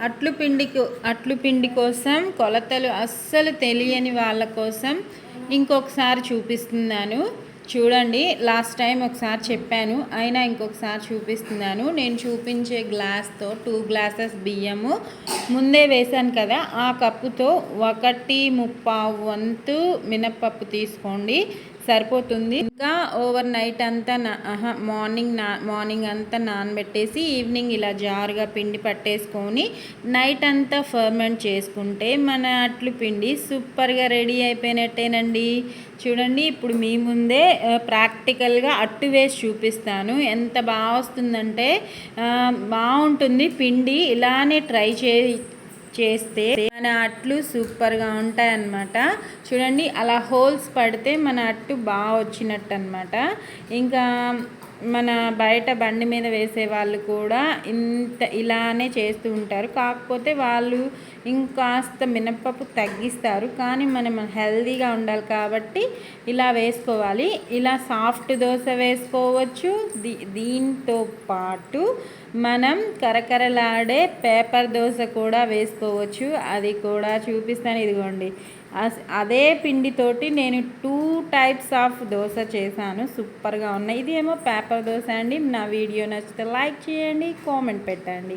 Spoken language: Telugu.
అట్లు పిండి కోసం కొలతలు అస్సలు తెలియని వాళ్ళ కోసం ఇంకొకసారి చూపిస్తున్నాను. చూడండి, లాస్ట్ టైం ఒకసారి చెప్పాను, అయినా ఇంకొకసారి చూపిస్తున్నాను. నేను చూపించే గ్లాస్తో 2 గ్లాసెస్ బియ్యము ముందే వేశాను కదా, ఆ కప్పుతో 1.25 వంతు మినప్పప్పు తీసుకోండి, సరిపోతుంది. ఇంకా ఓవర్ నైట్ అంతా మార్నింగ్ అంతా నానబెట్టేసి ఈవినింగ్ ఇలా జారుగా పిండి పట్టేసుకొని నైట్ అంతా ఫర్మెంట్ చేసుకుంటే మన అట్లు పిండి సూపర్గా రెడీ అయిపోయినట్టేనండి. చూడండి, ఇప్పుడు మీ ముందే ప్రాక్టికల్గా అట్టు వేసి చూపిస్తాను. ఎంత బాగా వస్తుందంటే బాగుంటుంది పిండి. ఇలానే ట్రై చేస్తే మన అట్లు సూపర్గా ఉంటాయన్నమాట. చూడండి, అలా హోల్స్ పడితే మన అట్టు బాగా వచ్చినట్టు అనమాట. ఇంకా మన బయట బండి మీద వేసే వాళ్ళు కూడా ఇలానే చేస్తూ ఉంటారు. కాకపోతే వాళ్ళు ఇంకాస్త మినప్పప్పు తగ్గిస్తారు, కానీ మనం హెల్తీగా ఉండాలి కాబట్టి ఇలా వేసుకోవాలి. ఇలా సాఫ్ట్ దోశ వేసుకోవచ్చు. దీంతో పాటు మనం కరకరలాడే పేపర్ దోశ కూడా వేసుకోవచ్చు. అది కూడా చూపిస్తాను. ఇదిగోండి, అదే పిండితోటి నేను 2 టైప్స్ ఆఫ్ దోశ చేశాను, సూపర్గా ఉన్నాయి. ఇది ఏమో పేపర్ దోశ అండి. నా వీడియో నచ్చితే లైక్ చేయండి, కామెంట్ పెట్టండి.